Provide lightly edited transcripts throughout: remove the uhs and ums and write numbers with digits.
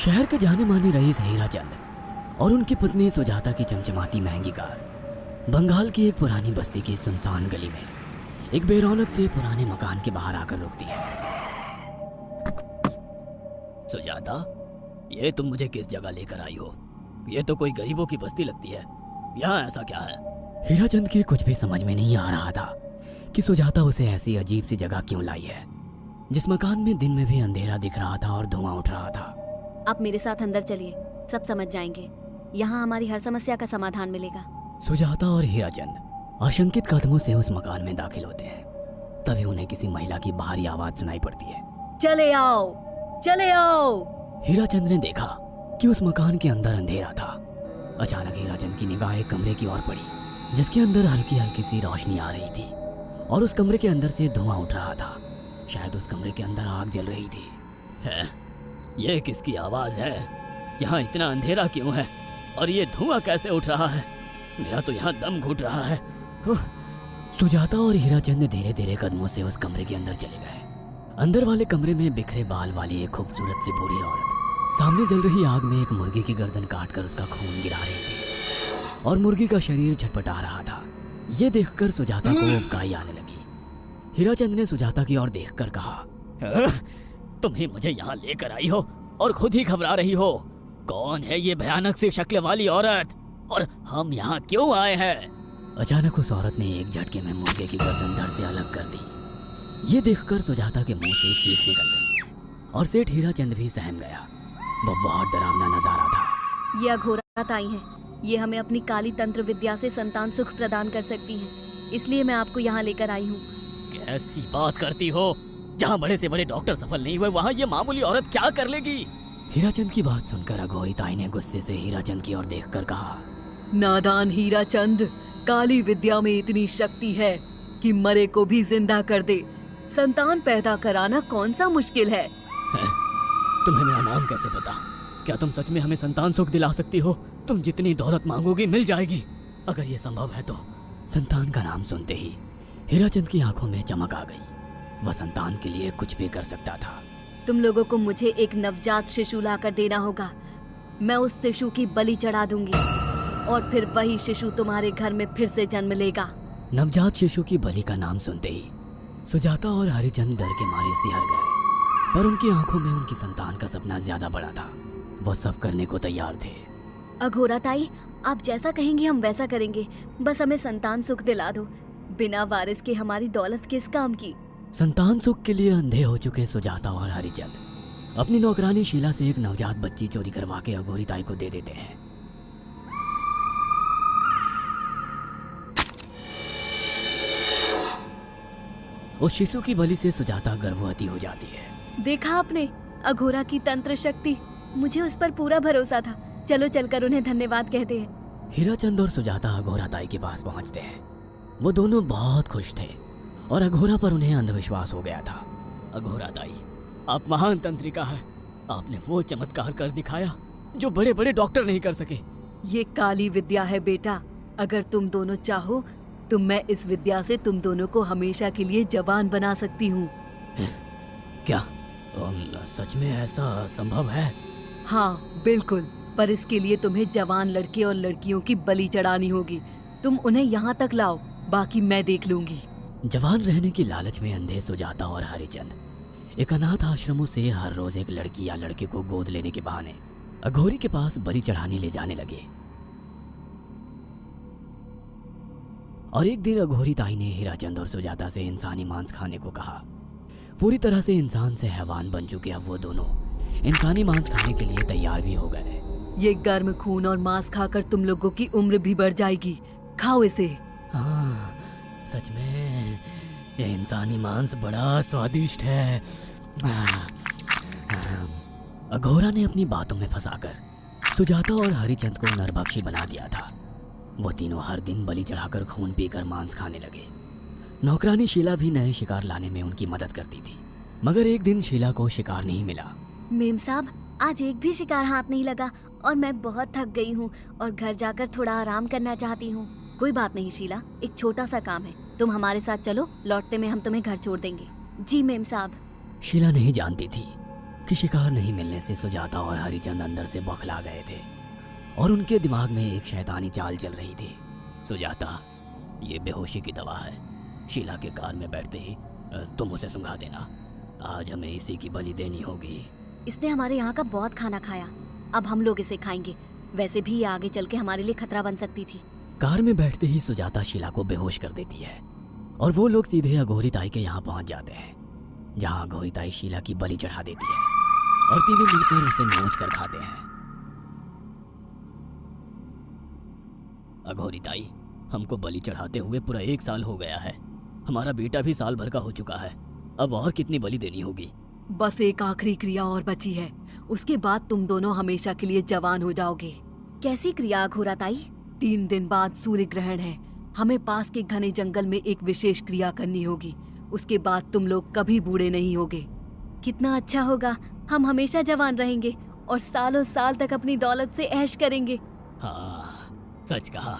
शहर के जाने माने रईस हीराचंद और उनकी पत्नी सुजाता की चमचमाती महंगी कार बंगाल की एक पुरानी बस्ती की सुनसान गली में एक बेरौनक से पुराने मकान के बाहर आकर रुकती है। सुजाता, ये तुम मुझे किस जगह लेकर आई हो? ये तो कोई गरीबों की बस्ती लगती है, यहाँ ऐसा क्या है? हीराचंद के कुछ भी समझ में नहीं आ रहा था कि सुजाता उसे ऐसी अजीब सी जगह क्यों लाई है, जिस मकान में दिन में भी अंधेरा दिख रहा था और धुआं उठ रहा था। आप मेरे साथ अंदर चलिए, सब समझ जाएंगे। यहाँ हमारी हर समस्या का समाधान मिलेगा। सुजाता और हीराचंद आशंकित कदमों से उस मकान में दाखिल होते हैं। तभी उन्हें किसी महिला की बाहरी आवाज सुनाई पड़ती है। चले आओ, चले आओ। हीराचंद ने देखा कि उस मकान के अंदर अंधेरा था। अचानक हीराचंद की निगाह एक कमरे की ओर पड़ी, जिसके अंदर हल्की हल्की सी रोशनी आ रही थी और उस कमरे के अंदर से धुआं उठ रहा था। शायद उस कमरे के अंदर आग जल रही थी। है? ये किसकी आवाज है? यहाँ इतना अंधेरा क्यों है और ये धुआं कैसे उठ रहा है? मेरा तो यहाँ दम घुट रहा है। सुजाता और हीराचंद धीरे धीरे कदमों से उस कमरे के अंदर चले गए। अंदर वाले कमरे में बिखरे बाल वाली एक खूबसूरत सी बूढ़ी औरत सामने जल रही आग में एक मुर्गी की गर्दन काटकर उसका खून गिरा रही थी और मुर्गी का शरीर छटपटा रहा था। ये देखकर सुजाता को उबकाई आने लगी। हीराचंद ने सुजाता की ओर देखकर कहा, तुम ही मुझे यहाँ लेकर आई हो और खुद ही घबरा रही हो। कौन है ये भयानक सी शक्ल वाली औरत और हम यहाँ क्यों आए हैं? अचानक उस औरत ने एक झटके में मुर्गे की गर्दन धड़ से अलग कर दी। ये देखकर सुजाता के मुंह से चीख निकल गई और सेठ हीराचंद भी सहम गया। वो बहुत डरावना नजारा था। ये अघोरा ताई हैं। ये हमें अपनी काली तंत्र विद्या से संतान सुख प्रदान कर सकती हैं। इसलिए मैं आपको यहाँ लेकर आई हूँ। कैसी बात करती हो? जहाँ बड़े से बड़े डॉक्टर सफल नहीं हुए, वहाँ ये मामूली औरत क्या कर लेगी? हीराचंद की बात सुनकर अघोरी ताई ने गुस्से से हीराचंद की ओर देखकर कहा, नादान हीराचंद, काली विद्या में इतनी शक्ति है कि मरे को भी जिंदा कर दे। संतान पैदा कराना कौन सा मुश्किल है? तुम्हें मेरा नाम कैसे पता? क्या तुम सच में हमें संतान सुख दिला सकती हो? तुम जितनी दौलत मांगोगी मिल जाएगी, अगर ये संभव है तो। संतान का नाम सुनते ही हीराचंद की आंखों में चमक आ गई। वह संतान के लिए कुछ भी कर सकता था। तुम लोगों को मुझे एक नवजात शिशु लाकर देना होगा। मैं उस शिशु की बलि चढ़ा दूंगी और फिर वही शिशु तुम्हारे घर में फिर से जन्म लेगा। नवजात शिशु की बलि का नाम सुनते ही सुजाता और हरिचंद डर के मारे सिहर गए, पर उनकी आंखों में उनकी संतान का सपना ज्यादा बड़ा था। वह सब करने को तैयार थे। अघोरा ताई, आप जैसा कहेंगे हम वैसा करेंगे। बस हमें संतान सुख दिला दो। बिना वारिस के हमारी दौलत किस काम की? संतान सुख के लिए अंधे हो चुके सुजाता और हरिचंद अपनी नौकरानी शीला से एक नवजात बच्ची चोरी करवा के अघोरी ताई को दे देते हैं। उस शिशु की बलि से सुजाता गर्भवती हो जाती है। देखा आपने अघोरा की तंत्र शक्ति? मुझे उस पर पूरा भरोसा था। चलो चलकर उन्हें धन्यवाद कहते हैं। हीराचंद और सुजाता अघोरा ताई के पास पहुंचते हैं। वो दोनों बहुत खुश थे और अघोरा पर उन्हें अंधविश्वास हो गया था। अघोरा ताई, आप महान तंत्रिका है। आपने वो चमत्कार कर दिखाया जो बड़े बड़े डॉक्टर नहीं कर सके। ये काली विद्या है बेटा। अगर तुम दोनों चाहो तो मैं इस विद्या से तुम दोनों को हमेशा के लिए जवान बना सकती हूँ। क्या सच में ऐसा संभव है? हाँ बिल्कुल, पर इसके लिए तुम्हें जवान लड़के और लड़कियों की बलि चढ़ानी होगी। तुम उन्हें यहाँ तक लाओ, बाकी मैं देख लूंगी। जवान रहने की लालच में अंधे सुजाता और हरिचंद एक अनाथ आश्रमों से हर रोज एक लड़की या लड़के को गोद लेने के बहाने अघोरी के पास बलि चढ़ाने ले जाने लगे। और एक दिन अघोरी ताई ने हीराचंद और सुजाता से इंसानी मांस खाने को कहा। पूरी तरह से इंसान से हैवान बन चुके अब वो दोनों इंसानी मांस खाने के लिए तैयार भी हो गए। ये गर्म खून और मांस खाकर तुम लोगों की उम्र भी बढ़ जाएगी। खाओ इसे। हाँ, सच में ये इंसानी मांस बड़ा स्वादिष्ट है। अघोरा ने अपनी बातों में फंसाकर सुजाता और हरिचंद को नरभक्षी बना दिया था। वो तीनों हर दिन बलि चढ़ाकर खून पीकर मांस खाने लगे। नौकरानी शीला भी नए शिकार लाने में उनकी मदद करती थी, मगर एक दिन शीला को शिकार नहीं मिला। मेम साहब, आज एक भी शिकार हाथ नहीं लगा और मैं बहुत थक गई हूँ और घर जाकर थोड़ा आराम करना चाहती हूँ। कोई बात नहीं शीला, एक छोटा सा काम है, तुम हमारे साथ चलो, लौटते में हम तुम्हें घर छोड़ देंगे। जी मेम साहब। शीला नहीं जानती थी कि शिकार नहीं मिलने से सुजाता और हरिचंद अंदर से बौखला गए थे और उनके दिमाग में एक शैतानी चाल चल रही थी। सुजाता, ये बेहोशी की दवा है। शीला के कार में बैठते ही तुम उसे सुंघा देना। आज हमें इसी की बलि देनी होगी। इसने हमारे यहाँ का बहुत खाना खाया, अब हम लोग इसे खाएंगे। वैसे भी ये आगे चल के हमारे लिए खतरा बन सकती थी। कार में बैठते ही सुजाता शीला को बेहोश कर देती है और वो लोग सीधे अघोरी ताई के यहाँ पहुंच जाते हैं, जहाँ अघोरी ताई शीला की बलि चढ़ा देती है और तीनों मिलकर उसे नोच कर खाते हैं। अघोरी ताई, हमको बलि चढ़ाते हुए पूरा 1 साल हो गया है। हमारा बेटा भी साल भर का हो चुका है। अब और कितनी बलि देनी होगी? बस एक आखिरी क्रिया और बची है, उसके बाद तुम दोनों हमेशा के लिए जवान हो जाओगे। कैसी क्रिया अघोरा ताई? 3 दिन बाद सूर्य ग्रहण है। हमें पास के घने जंगल में एक विशेष क्रिया करनी होगी। उसके बाद तुम लोग कभी बूढ़े नहीं होगे। कितना अच्छा होगा, हम हमेशा जवान रहेंगे और सालों साल तक अपनी दौलत से ऐश करेंगे। हाँ, सच कहा।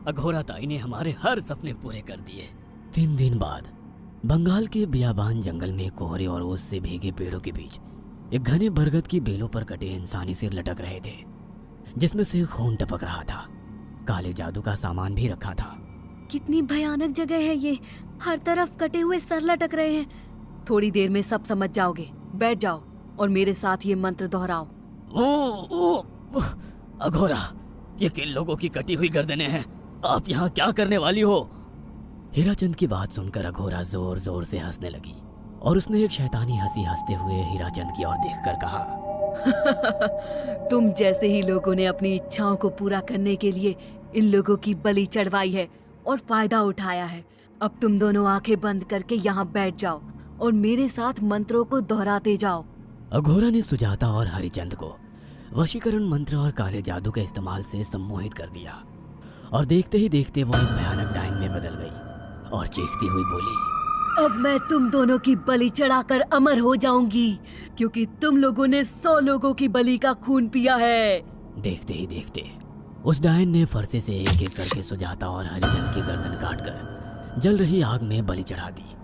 अघोरा ताई ने हमारे हर सपने पूरे कर दिए। 3 दिन बाद बंगाल के बियाबान जंगल में कोहरे और ओस से भीगे पेड़ों के बीच एक घने बरगद की बेलों पर कटे इंसानी सिर लटक रहे थे, जिसमें से खून टपक रहा था। काले जादू का सामान भी रखा था। कितनी भयानक जगह है ये, हर तरफ कटे हुए सर लटक रहे हैं। थोड़ी देर में सब समझ जाओगे। बैठ जाओ और मेरे साथ ये मंत्र दोहराओ। ओ, अघोरा, ये किन लोगों की कटी हुई गर्दनें हैं? आप यहाँ क्या करने वाली हो? हीराचंद की बात सुनकर अघोरा जोर जोर से हंसने लगी और उसने एक शैतानी हंसी हंसते हुए हीराचंद की ओर देखकर कहा, तुम जैसे ही लोगों ने अपनी इच्छाओं को पूरा करने के लिए इन लोगों की बलि चढ़वाई है और फायदा उठाया है। अब तुम दोनों आंखें बंद करके यहाँ बैठ जाओ और मेरे साथ मंत्रों को दोहराते जाओ। अघोरा ने सुजाता और हरिचंद को वशीकरण मंत्र और काले जादू के इस्तेमाल से सम्मोहित कर दिया और देखते ही देखते वो एक भयानक डायन में बदल गई और चीखती हुई बोली, अब मैं तुम दोनों की बलि चढ़ाकर अमर हो जाऊंगी, क्योंकि तुम लोगों ने 100 लोगों की बलि का खून पिया है। देखते ही देखते उस डायन ने फरसे से एक एक करके सुजाता और हरिचंद की गर्दन काटकर जल रही आग में बलि चढ़ा दी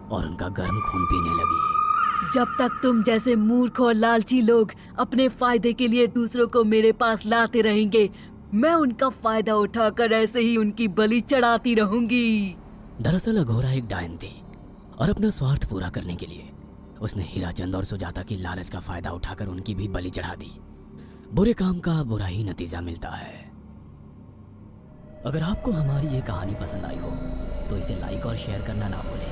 और उनका गर्म खून पीने लगी। जब तक तुम जैसे मूर्ख और लालची लोग अपने फायदे के लिए दूसरों को मेरे पास लाते रहेंगे, मैं उनका फायदा उठाकर ऐसे ही उनकी बलि चढ़ाती रहूंगी। दरअसल अघोरा एक डायन थी और अपना स्वार्थ पूरा करने के लिए उसने हीराचंद और सुजाता की लालच का फायदा उठाकर उनकी भी बलि चढ़ा दी। बुरे काम का बुरा ही नतीजा मिलता है। अगर आपको हमारी ये कहानी पसंद आई हो तो इसे लाइक और शेयर करना ना भूलें।